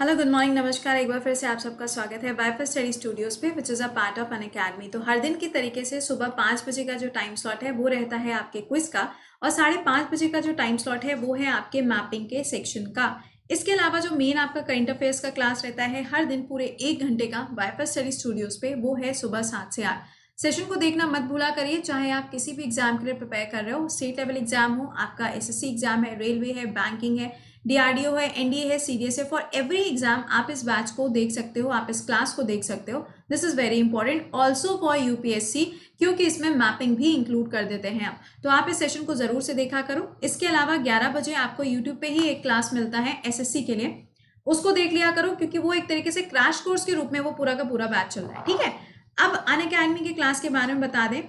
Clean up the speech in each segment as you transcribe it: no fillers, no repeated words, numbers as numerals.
Hello good morning नमस्कार। एक बार फिर से आप सबका स्वागत है वाईफाई स्टडी स्टूडियोज पे which is a part of an academy. तो हर दिन की तरीके से सुबह 5 बजे का जो टाइम स्लॉट है वो रहता है आपके क्विज का, और 5:30 बजे का जो टाइम स्लॉट है वो है आपके मैपिंग के सेक्शन का। इसके अलावा जो मेन आपका करंट अफेयर्स का क्लास रहता है हर दिन पूरे 1 घंटे का वाईफाई स्टडी स्टूडियोज पे, वो है सुबह 7 से 8। सेशन को देखना मत भूला करिए, चाहे आप किसी भी एग्जाम के लिए प्रिपेयर कर रहे हो, स्टेट लेवल एग्जाम हो, आपका एसएससी एग्जाम है, रेलवे है, बैंकिंग है, डीआरडीओ है, एनडीए है, सीडीएस है। फॉर एवरी एग्जाम आप इस बैच को देख सकते हो, आप इस क्लास को देख सकते हो। This is very important also for UPSC, क्योंकि इसमें मैपिंग भी इंक्लूड कर देते हैं आप। तो आप इस सेशन को जरूर से देखा करो। इसके अलावा 11 बजे आपको यूट्यूब पे ही एक क्लास मिलता है एसएससी के लिए, उसको देख लिया करो, क्योंकि वो एक तरीके से क्रैश कोर्स के रूप में वो पूरा का पूरा बैच चल रहा है। ठीक है, अब अनअकैडमी के क्लास के बारे में बता दें।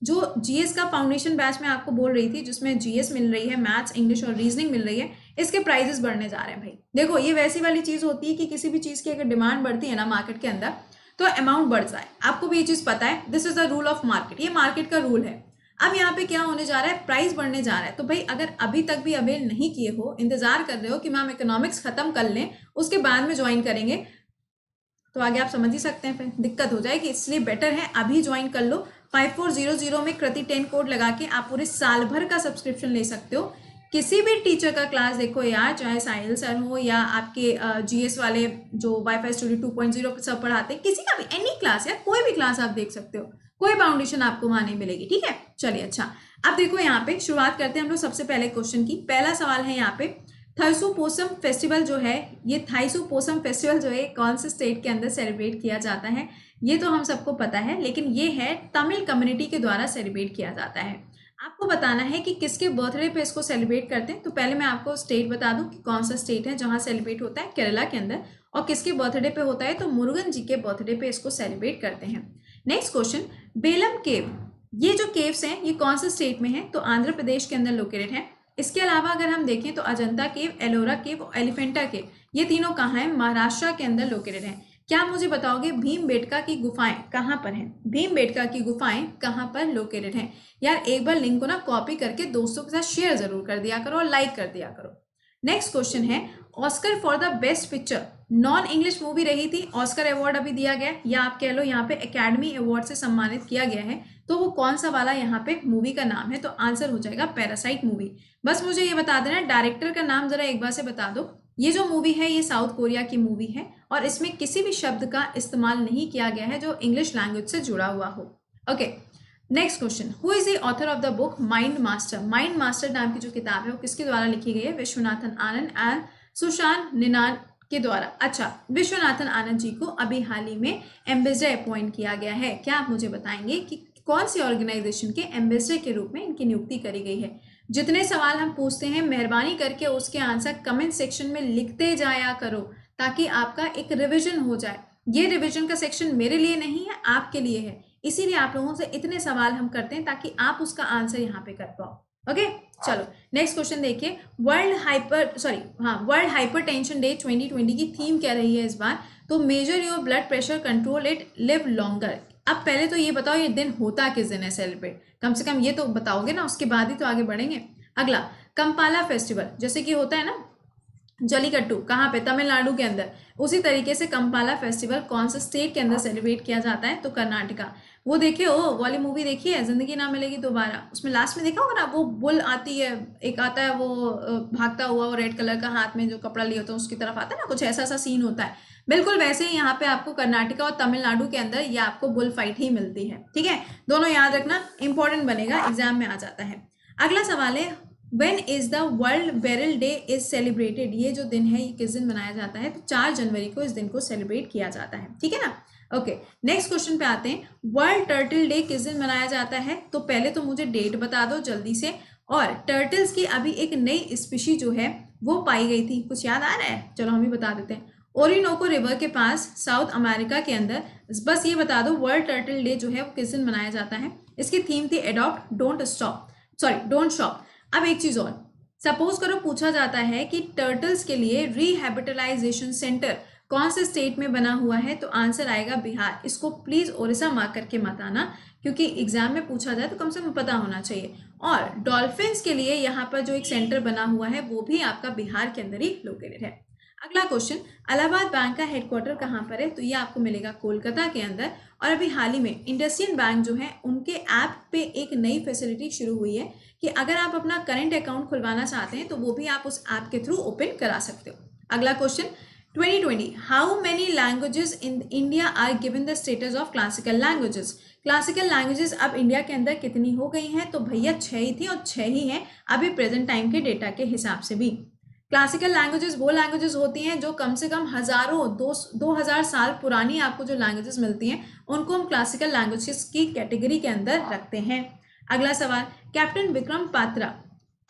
जो जीएस का फाउंडेशन बैच में आपको बोल रही थी, जिसमें जीएस मिल रही है, मैथ्स, इंग्लिश और रीजनिंग मिल रही है, इसके प्राइजेस बढ़ने जा रहे हैं भाई। देखो, ये वैसी वाली चीज होती है कि किसी भी चीज की अगर डिमांड बढ़ती है ना मार्केट के अंदर, तो अमाउंट बढ़ जाए। आपको भी ये चीज पता है, this is the rule of market, ये मार्केट का रूल है। अब यहाँ पे क्या होने जा रहा है, प्राइस बढ़ने जा रहा है। तो भाई अगर अभी तक भी अवेल नहीं किए हो, इंतजार कर रहे हो कि मैम इकोनॉमिक्स खत्म कर लें उसके बाद में ज्वाइन करेंगे, तो आगे आप समझ ही सकते हैं फिर दिक्कत हो जाएगी। इसलिए बेटर है अभी ज्वाइन कर लो। 5400 में कृति 10 कोड लगा के आप पूरे साल भर का सब्सक्रिप्शन ले सकते हो। किसी भी टीचर का क्लास देखो यार, चाहे साहिल सर हो या आपके जीएस वाले जो वाईफाई स्टूडियो 2.0 सब पढ़ाते हैं, किसी का भी एनी क्लास या कोई भी क्लास आप देख सकते हो, कोई बाउंडेशन आपको वहां नहीं मिलेगी। ठीक है, चलिए अच्छा, अब देखो यहाँ पे शुरुआत करते हैं हम लोग सबसे पहले क्वेश्चन की। पहला सवाल है यहाँ पे, थाइसुपोसम फेस्टिवल जो है, ये थाइसुपोसम फेस्टिवल जो है कौन से स्टेट के अंदर सेलिब्रेट किया जाता है? ये तो हम सबको पता है, लेकिन ये है तमिल कम्युनिटी के द्वारा सेलिब्रेट किया जाता है। आपको बताना है कि किसके बर्थडे पे इसको सेलिब्रेट करते हैं। तो पहले मैं आपको स्टेट बता दूं कि कौन सा स्टेट है जहां सेलिब्रेट होता है, केरला के अंदर। और किसके बर्थडे पे होता है, तो मुरुगन जी के बर्थडे पे इसको सेलिब्रेट करते हैं। नेक्स्ट क्वेश्चन, बेलम केव, ये जो केव्स हैं ये कौन से स्टेट में है? तो आंध्र प्रदेश के अंदर लोकेटेड है। इसके अलावा अगर हम देखें तो अजंता केव, एलोरा केव और एलिफेंटा केव, ये तीनों कहाँ हैं? महाराष्ट्र के अंदर लोकेटेड हैं। क्या आप मुझे बताओगे भीमबेटका की गुफाएं कहाँ पर हैं? भीमबेटका की गुफाएं कहाँ पर लोकेटेड हैं? यार एक बार लिंक को ना कॉपी करके दोस्तों के साथ शेयर जरूर कर दिया करो और लाइक कर दिया करो। नेक्स्ट क्वेश्चन है, Oscar for the best picture non English movie रही थी, ऑस्कर अवार्ड अभी दिया गया, या आप कह लो यहाँ पे एकेडमी अवार्ड से सम्मानित किया गया है, तो वो कौन सा वाला यहाँ पे मूवी का नाम है? तो आंसर हो जाएगा पैरासाइट मूवी। बस मुझे ये बता देना, डायरेक्टर का नाम जरा एक बार से बता दो। ये जो मूवी है ये साउथ कोरिया की मूवी है और इसमें किसी भी शब्द का इस्तेमाल नहीं किया गया है जो इंग्लिश लैंग्वेज से जुड़ा हुआ हो। Okay, next question, who is the author of the book mind master? Mind master नाम की जो किताब है वो किसके द्वारा लिखी गई है? विश्वनाथन आनंद एंड सुशांत निनाद के द्वारा। अच्छा, विश्वनाथन आनंद जी को अभी हाल ही में एम्बेसडर अपॉइंट किया गया है। क्या आप मुझे बताएंगे कि कौन सी ऑर्गेनाइजेशन के एम्बेसडर के रूप में इनकी नियुक्ति करी गई है? जितने सवाल हम पूछते हैं मेहरबानी करके उसके आंसर कमेंट सेक्शन में लिखते जाया करो, ताकि आपका एक रिवीजन हो जाए। ये रिवीजन का सेक्शन मेरे लिए नहीं है, आपके लिए है, इसीलिए आप लोगों से इतने सवाल हम करते हैं ताकि आप उसका आंसर यहाँ पे कर पाओ। ओके, चलो नेक्स्ट क्वेश्चन देखिए। वर्ल्ड हाइपरटेंशन डे 2020 की थीम क्या रही है इस बार? तो major your blood pressure, control it, live longer. अब पहले तो ये बताओ ये दिन होता किस दिन है सेलिब्रेट, कम से कम ये तो बताओगे ना, उसके बाद ही तो आगे बढ़ेंगे। अगला, कंपाला फेस्टिवल, जैसे कि होता है ना जलीकट्टू, कहाँ पे? तमिलनाडु के अंदर। उसी तरीके से कंपाला फेस्टिवल कौन से स्टेट के अंदर सेलिब्रेट किया जाता है? तो कर्नाटका। वो देखिए, ओ वाली मूवी देखी है, जिंदगी ना मिलेगी दोबारा, उसमें लास्ट में देखा होगा ना, वो बुल आती है, एक आता है वो भागता हुआ, वो रेड कलर का हाथ में जो कपड़ा लिए होता है उसकी तरफ आता है ना, कुछ ऐसा सा सीन होता है। बिल्कुल वैसे ही यहाँ पे आपको कर्नाटका और तमिलनाडु के अंदर ये आपको बुल फाइट ही मिलती है। ठीक है, दोनों याद रखना, इंपॉर्टेंट बनेगा, एग्जाम में आ जाता है। अगला सवाल है, When is the World Beryl Day is celebrated? ये जो दिन है ये किस दिन मनाया जाता है? तो 4 जनवरी को इस दिन को सेलिब्रेट किया जाता है। ठीक है ना? ओके, नेक्स्ट क्वेश्चन पे आते हैं, वर्ल्ड टर्टल डे किस दिन मनाया जाता है? तो पहले तो मुझे डेट बता दो जल्दी से। और टर्टल्स की अभी एक नई स्पीशी जो है वो पाई गई थी, कुछ याद आ रहा है? चलो हम ही बता देते हैं, ओरिनोको रिवर के पास साउथ अमेरिका के अंदर। बस ये बता दो वर्ल्ड टर्टल डे जो है वो किस दिन मनाया जाता है? इसकी थीम थी अडॉप्ट डोंट शॉप। अब एक चीज और, सपोज करो पूछा जाता है कि टर्टल्स के लिए रिहैबिलिटाइजेशन सेंटर कौन से स्टेट में बना हुआ है? तो आंसर आएगा बिहार। इसको प्लीज ओडिशा मार्क करके मत आना, क्योंकि एग्जाम में पूछा जाए तो कम से कम पता होना चाहिए। और डॉल्फिन्स के लिए यहाँ पर जो एक सेंटर बना हुआ है वो भी आपका बिहार के अंदर ही लोकेटेड है। अगला क्वेश्चन, इलाहाबाद बैंक का हेडक्वार्टर कहाँ पर है? तो ये आपको मिलेगा कोलकाता के अंदर। और अभी हाल ही में इंडसइंड बैंक जो है उनके ऐप पे एक नई फैसिलिटी शुरू हुई है कि अगर आप अपना करंट अकाउंट खुलवाना चाहते हैं तो वो भी आप उस ऐप के थ्रू ओपन करा सकते हो। अगला question, 2020 how many languages in India are given the status of classical languages? Classical languages अब इंडिया के अंदर कितनी हो गई हैं? तो भैया 6 ही थी और 6 ही हैं अभी प्रेजेंट टाइम के डेटा के हिसाब से भी। क्लासिकल लैंग्वेजेस वो लैंग्वेजेस होती हैं जो कम से कम हजारों 2000 साल पुरानी आपको जो लैंग्वेजेस मिलती हैं उनको हम क्लासिकल लैंग्वेजेस की कैटेगरी के अंदर रखते हैं। अगला सवाल, कैप्टन विक्रम पात्रा,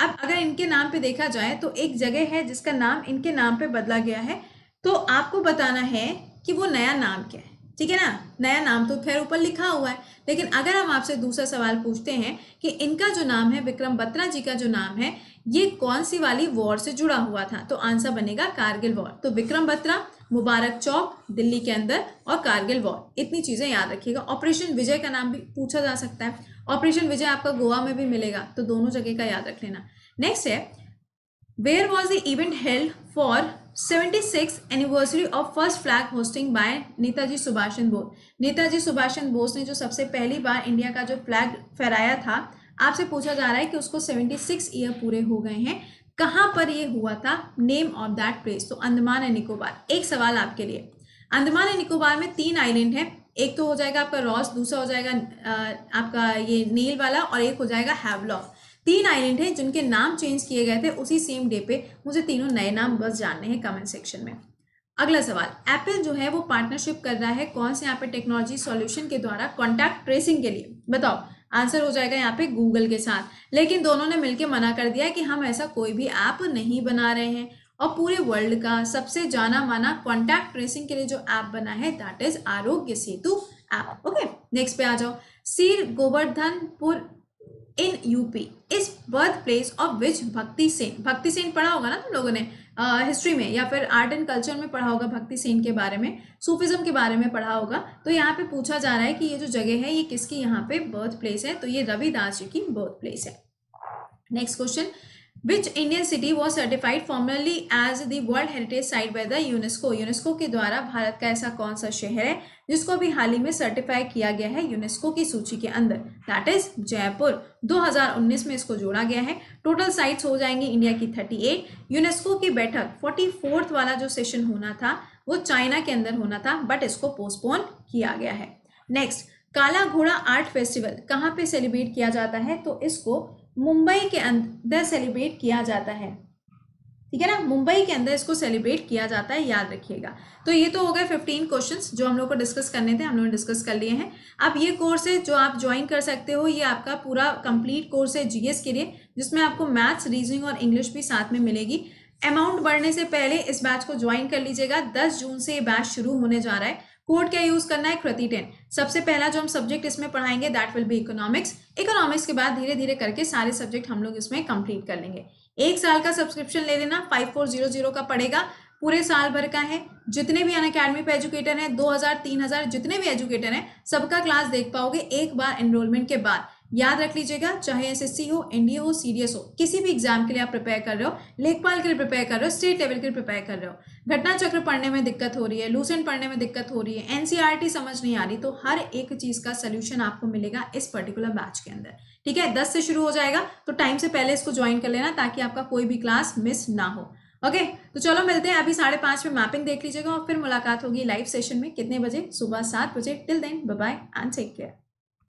अब अगर इनके नाम पे देखा जाए तो एक जगह है जिसका नाम इनके नाम पे बदला गया है, तो आपको बताना है कि वो नया नाम क्या है। ठीक है ना, नया नाम तो खैर ऊपर लिखा हुआ है, लेकिन अगर हम आपसे दूसरा सवाल पूछते हैं कि इनका जो नाम है, विक्रम बत्रा जी का जो नाम है, ये कौन सी वाली वॉर से जुड़ा हुआ था? तो आंसर बनेगा कारगिल वॉर। तो विक्रम बत्रा, मुबारक चौक दिल्ली के अंदर और कारगिल वॉर, इतनी चीजें याद रखिएगा। ऑपरेशन विजय का नाम भी पूछा जा सकता है, ऑपरेशन विजय आपका गोवा में भी मिलेगा, तो दोनों जगह का याद रख लेना। नेक्स्ट है, where was the event held for 76th anniversary of first flag hosting by Netaji Subhash Chandra Bose? Netaji Subhash Chandra Bose ने जो सबसे पहली बार इंडिया का जो फ्लैग फहराया था, आपसे पूछा जा रहा है कि उसको 76 ईयर पूरे हो गए हैं, कहाँ पर ये हुआ था? Name of that place. तो अंडमान एंड निकोबार। एक सवाल आपके लिए, अंडमान एंड निकोबार में 3 आइलैंड है, एक तो हो जाएगा आपका रॉस, दूसरा हो जाएगा आपका ये नील वाला, और एक हो जाएगा हैवलॉक। 3 आइलैंड हैं जिनके नाम चेंज किए गए थे उसी सेम डे पे। मुझे तीनों नए नाम बस जानने हैं कमेंट सेक्शन में। अगला सवाल, एप्पल जो है वो पार्टनरशिप कर रहा है कौन से यहाँ पे टेक्नोलॉजी सॉल्यूशन के द्वारा कॉन्टैक्ट ट्रेसिंग के लिए? बताओ, आंसर हो जाएगा यहाँ पे गूगल के साथ, लेकिन दोनों ने मिलकर मना कर दिया कि हम ऐसा कोई भी ऐप नहीं बना रहे हैं। और पूरे वर्ल्ड का सबसे जाना माना कॉन्टैक्ट ट्रेसिंग के लिए जो ऐप बना है that is Aarogya Setu app. Okay, next पे आ जाओ। Shri Govardhanpur in UP is birth place of which भक्ति सेन? भक्ति सेन पढ़ा होगा ना तुम लोगों ने हिस्ट्री में, या फिर आर्ट एंड कल्चर में पढ़ा होगा, भक्ति सेन के बारे में, सूफिज्म के बारे में पढ़ा होगा। तो यहाँ पे पूछा जा रहा है कि ये जो जगह है ये किसकी यहाँ पे बर्थ प्लेस है? तो ये रविदास जी की बर्थ प्लेस है। Next question, Which Indian city was certified formerly as the World Heritage Site by the UNESCO? UNESCO के द्वारा भारत का ऐसा कौन सा शहर है जिसको अभी हाल ही में सर्टिफाई किया गया है यूनेस्को की सूची के अंदर? That is Jaipur. 2019 में इसको जोड़ा गया है। टोटल साइट्स हो जाएंगी इंडिया की 38। यूनेस्को की बैठक 44th वाला जो सेशन होना था वो चाइना के अंदर होना था, बट इसको पोस्टपोन किया गया है। नेक्स्ट, काला घोड़ा आर्ट फेस्टिवल कहाँ पे सेलिब्रेट किया जाता है? तो इसको मुंबई के अंदर सेलिब्रेट किया जाता है। ठीक है ना, मुंबई के अंदर इसको सेलिब्रेट किया जाता है, याद रखिएगा। तो ये तो हो गए 15 क्वेश्चंस जो हम लोग को डिस्कस करने थे, हम लोगों ने डिस्कस कर लिए हैं। अब ये कोर्स है जो आप ज्वाइन कर सकते हो, ये आपका पूरा कंप्लीट कोर्स है जीएस के लिए, जिसमें आपको मैथ्स, रीजनिंग और इंग्लिश भी साथ में मिलेगी। अमाउंट बढ़ने से पहले इस बैच को ज्वाइन कर लीजिएगा। 10 जून से ये बैच शुरू होने जा रहा है। कोड क्या यूज करना है? कृति 10। सबसे पहला जो हम सब्जेक्ट इसमें पढ़ाएंगे that will be economics. Economics के बाद धीरे धीरे करके सारे सब्जेक्ट हम लोग इसमें कंप्लीट कर लेंगे। 1 साल का सब्सक्रिप्शन ले लेना, 5400 का पड़ेगा, पूरे साल भर का है। जितने भी अनअकैडमी पे एजुकेटर हैं, 2000 3000 जितने भी एजुकेटर हैं, सबका क्लास देख पाओगे एक बार एनरोलमेंट के बाद। याद रख लीजिएगा, चाहे एसएससी हो, एनडीए हो, सीडीएस हो, किसी भी एग्जाम के लिए आप प्रिपेयर कर रहे हो, लेखपाल के लिए प्रिपेयर कर रहे हो, स्टेट लेवल के लिए प्रिपेयर कर रहे हो, घटना चक्र पढ़ने में दिक्कत हो रही है, लूसेंट पढ़ने में दिक्कत हो रही है, एनसीईआरटी समझ नहीं आ रही, तो हर एक चीज का सोल्यूशन आपको मिलेगा इस पर्टिकुलर बैच के अंदर। ठीक है, 10 से शुरू हो जाएगा, तो टाइम से पहले इसको ज्वाइन कर लेना ताकि आपका कोई भी क्लास मिस ना हो। ओके, तो चलो मिलते हैं। अभी 5:30 में मैपिंग देख लीजिएगा और फिर मुलाकात होगी लाइव सेशन में। कितने बजे? सुबह 7 बजे। Till then bye bye and take care.